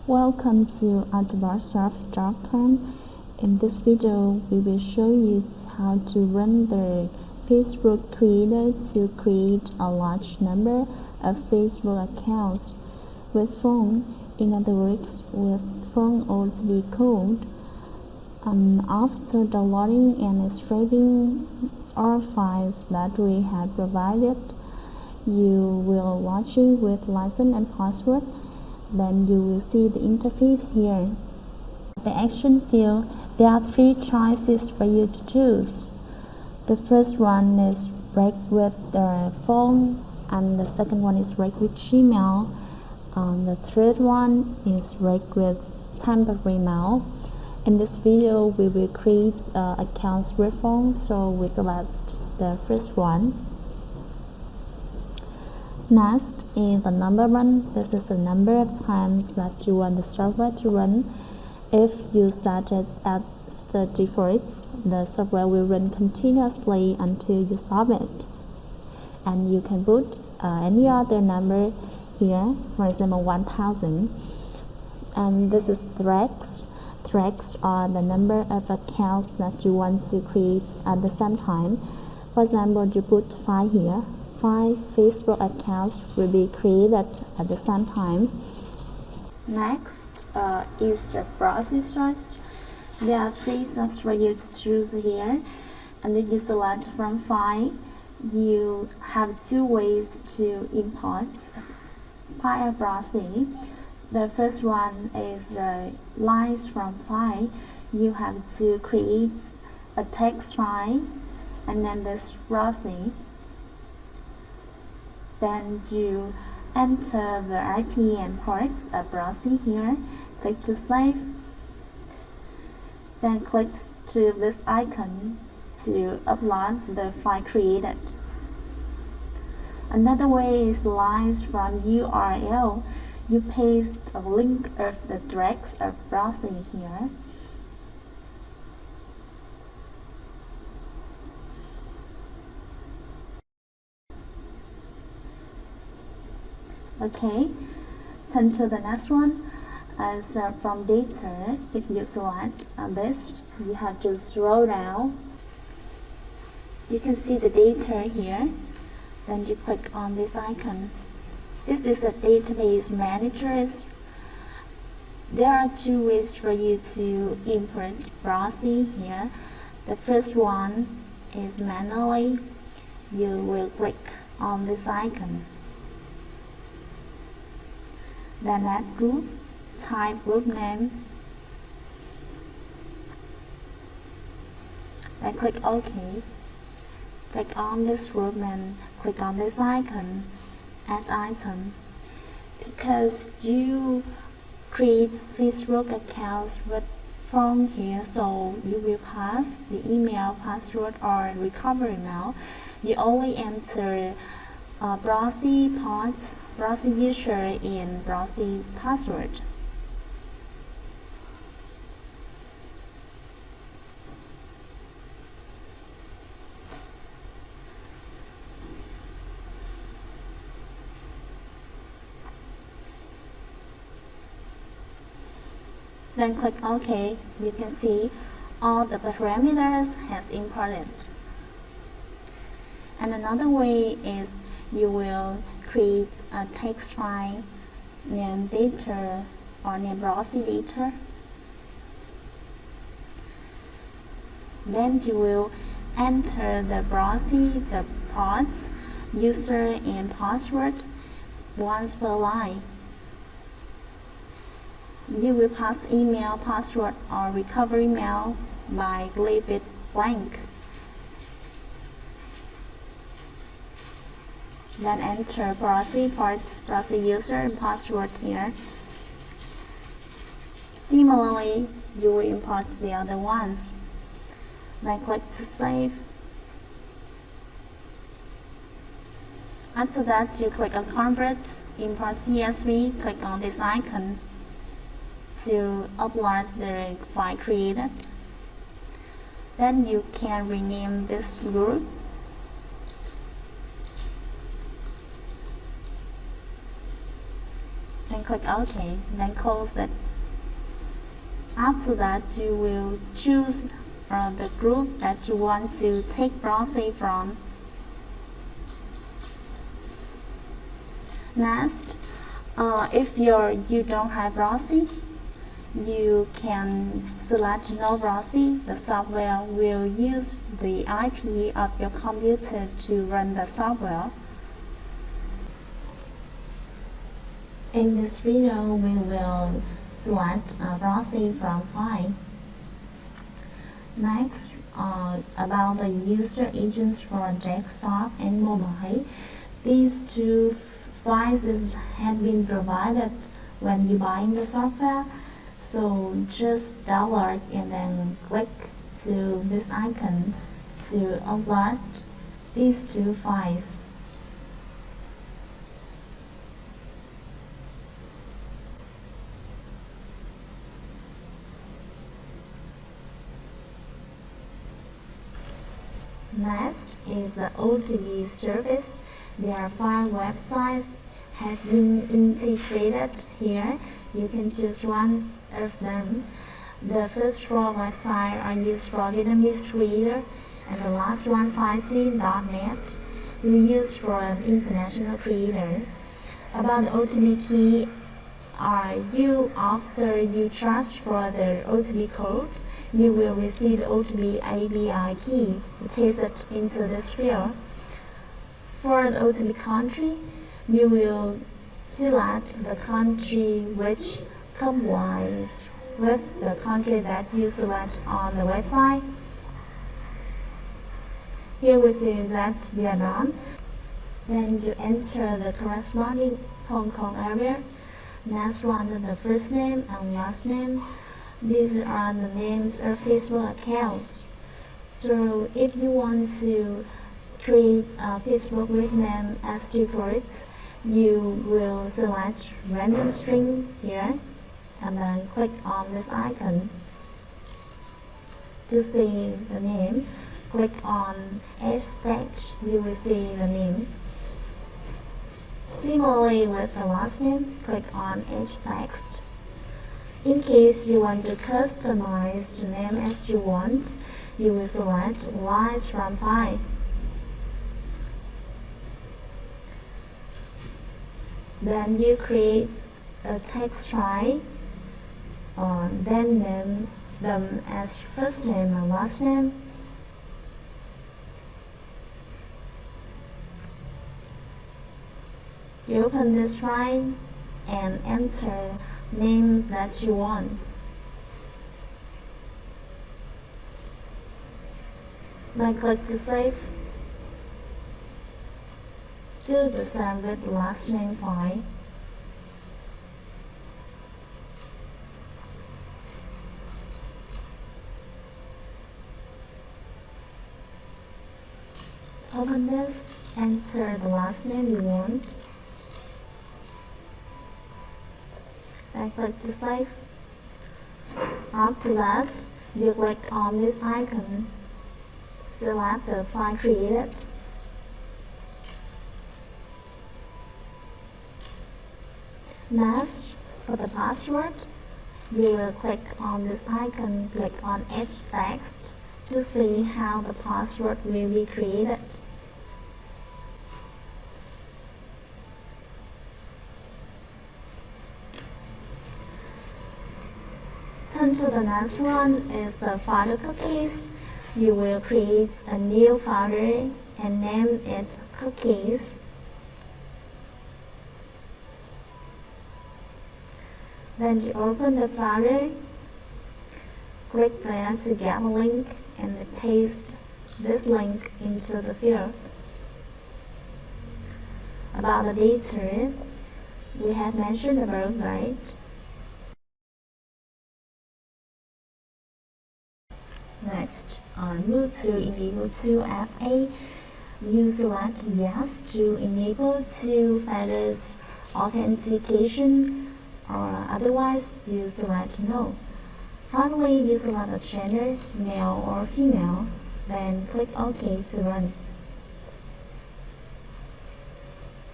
Welcome to outdoorsurf.com. In this video, we will show you how to run the Facebook Creator to create a large number of Facebook accounts with phone. In other words, with phone OTP code. After downloading and extracting all files that we have provided, you will log in with license and password. Then you will see the interface here. The action field, there are three choices for you to choose. The first one is break with the phone, and the second one is break with Gmail. The third one is break with temporary mail. In this video, we will create accounts with phone, so we select the first one. Next is the number run. This is the number of times that you want the software to run. If you set it at the default, the software will run continuously until you stop it. And you can put any other number here, for example 1000. And this is threads. Threads are the number of accounts that you want to create at the same time. For example, you put 5 here. 5 Facebook accounts will be created at the same time. Next is the proxies source. There are 3 sources for you to choose here, and if you select from 5, you have 2 ways to import file proxy. The first one is lines from file. You have to create a text file and name this proxy. Then you enter the IP and ports of proxy here. Click to save. Then click to this icon to upload the file created. Another way is lines from URL. You paste a link of the threads of proxy here. Okay, turn to the next one. As from data, if you select this, you have to scroll down. You can see the data here. Then you click on this icon. This is the database manager. There are 2 ways for you to import proxy here. The first one is manually. You will click on this icon. Then add group, type group name. Then click OK. Click on this group and click on this icon, add item. Because you create Facebook accounts with phone here, so you will pass the email, password, or recovery mail. You only enter proxy ports, proxy user, and proxy password. Then click OK. You can see all the parameters has imported. And another way is you will create a text file named data or named proxy data. Then you will enter the proxy, the ports, user, and password once per line. You will pass email, password, or recovery mail by leave it blank. Then enter proxy ports, proxy user, and password here. Similarly, you will import the other ones. Then click to save. After that, you click on Convert, import CSV, click on this icon to upload the file created. Then you can rename this group. then click OK, then close it. After that, you will choose the group that you want to take proxy from. Next, if you don't have proxy, you can select no proxy. The software will use the IP of your computer to run the software. In this video, we will select a proxy from file. Next, about the user agents for desktop and mobile. These two files have been provided when you buy the software. So just download and then click to this icon to upload these two files. Next is the OTP service. There are 5 websites have been integrated here. You can choose one of them. The first 4 websites are used for Vietnamese creator, and the last one, 5c.net, we use for an international creator. About the OTP key, after you charge for the OTP code, you will receive the OTP API key. Paste it into this field. For the OTP country, you will select the country which complies with the country that you select on the website. Here we select Vietnam. Then you enter the corresponding phone call area. Next one, the first name and last name. These are the names of Facebook accounts. So if you want to create a Facebook nickname as default, you will select random string here and then click on this icon to see the name. Click on hashtag, you will see the name. Similarly with the last name, click on H text. In case you want to customize the name as you want, you will select lines from file. Then you create a text file, then name them as first name and last name. You open this file and enter name that you want. Then click to save. Do the same with last name file. Open this, enter the last name you want. Then click to save. After that, you click on this icon. Select the file created. Next, for the password, you will click on this icon, click on H text to see how the password will be created. Turn to the next one is the folder cookies. You will create a new folder and name it cookies. Then you open the folder, click there to get a link and paste this link into the field. About the data, we have mentioned the birth date. Next, move to enable to FA. You select yes to enable two-factor authentication, or otherwise you select no. Finally, you select a gender, male or female, then click OK to run.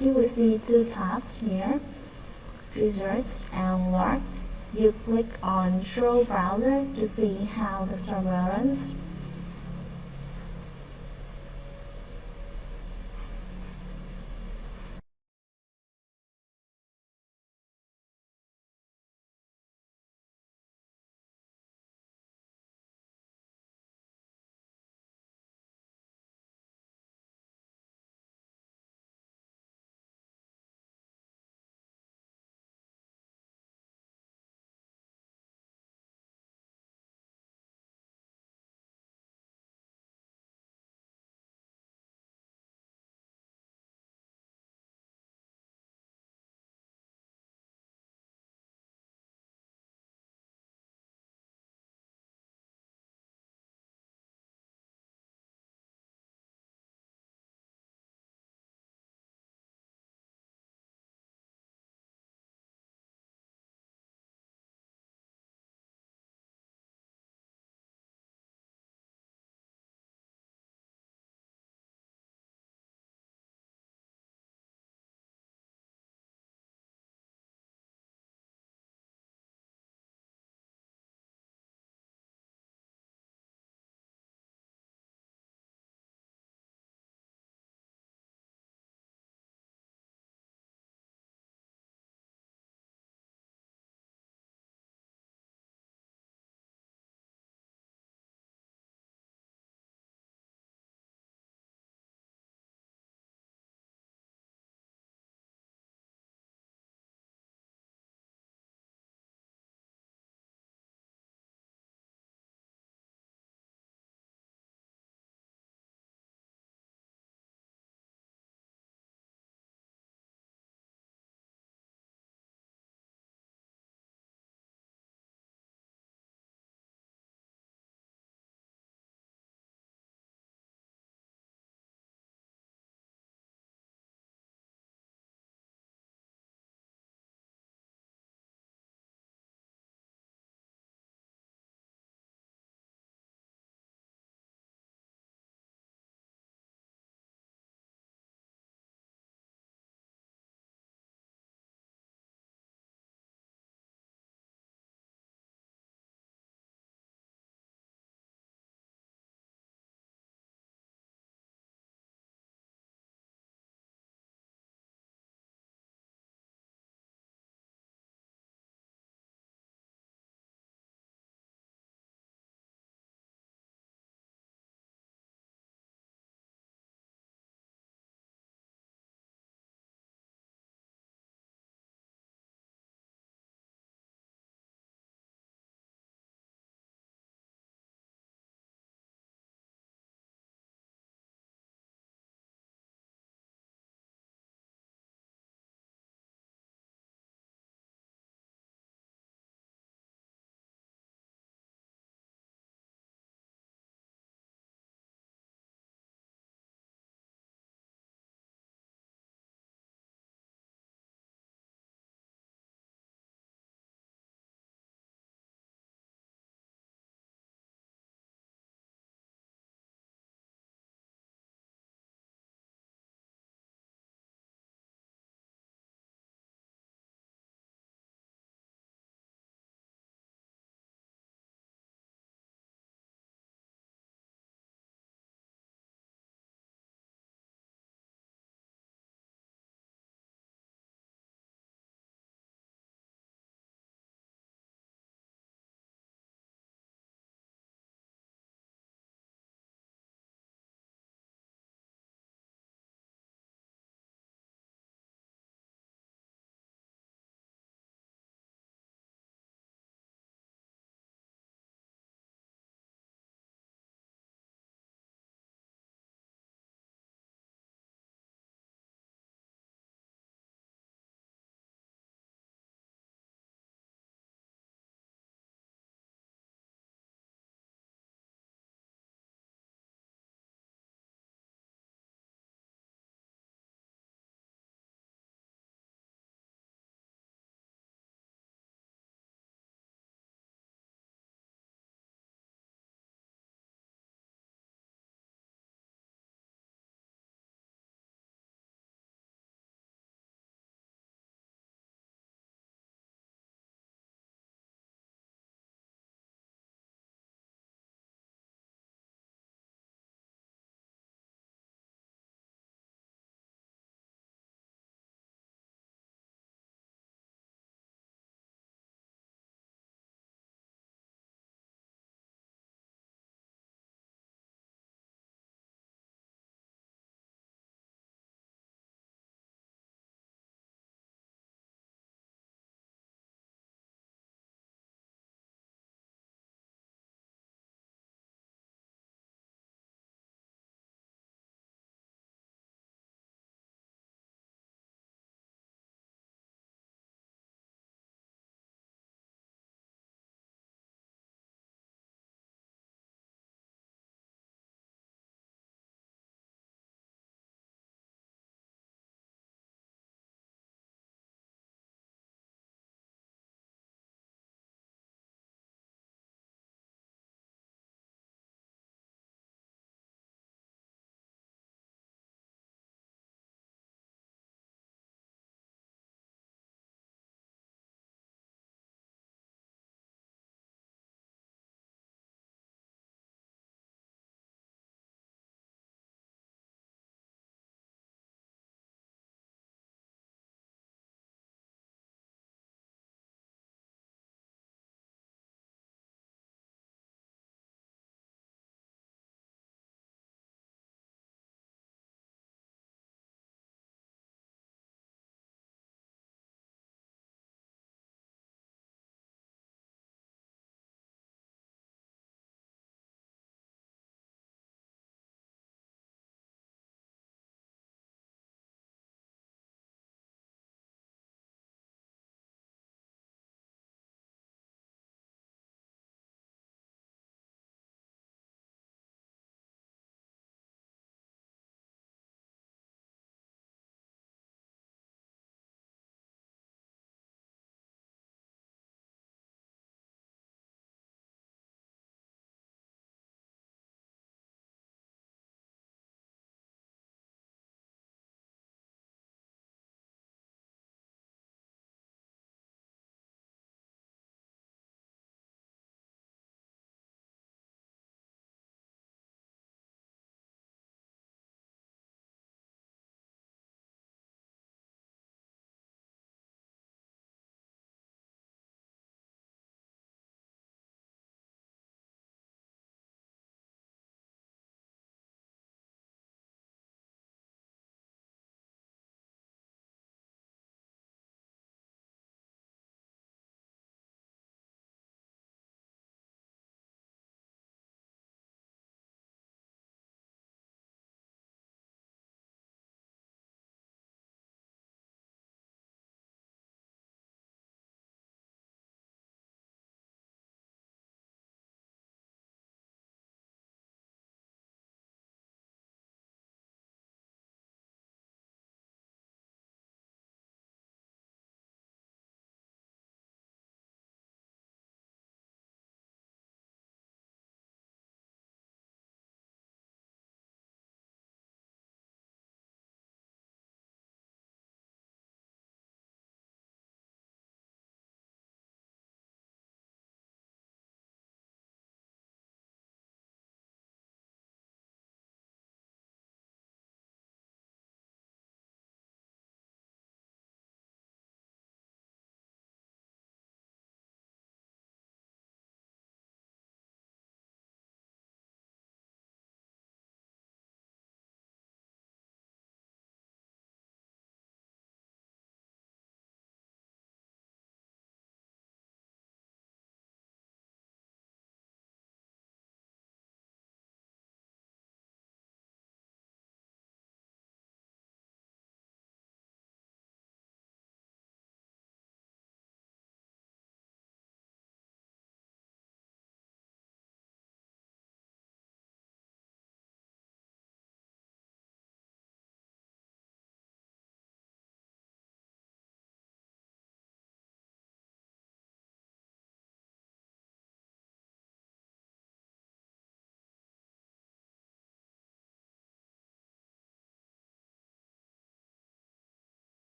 You will see 2 tabs here. results and log, you click on Show Browser to see how the server runs.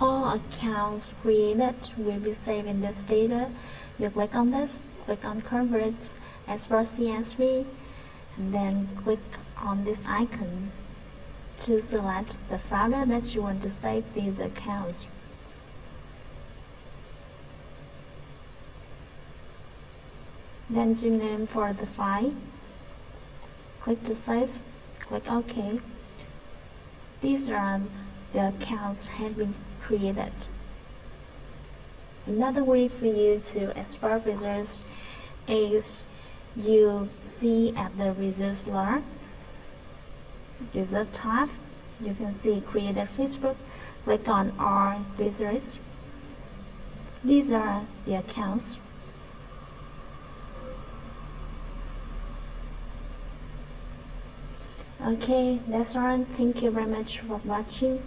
all accounts created will be saved in this data. You click on this, click on Convert as per CSV, and then click on this icon to select the folder that you want to save these accounts. Then to name for the file, click to save, click OK. These are the accounts have been created. Another way for you to export results is you see at the results bar, result tab, you can see created Facebook, click on all results. These are the accounts. Okay, that's all. Thank you very much for watching.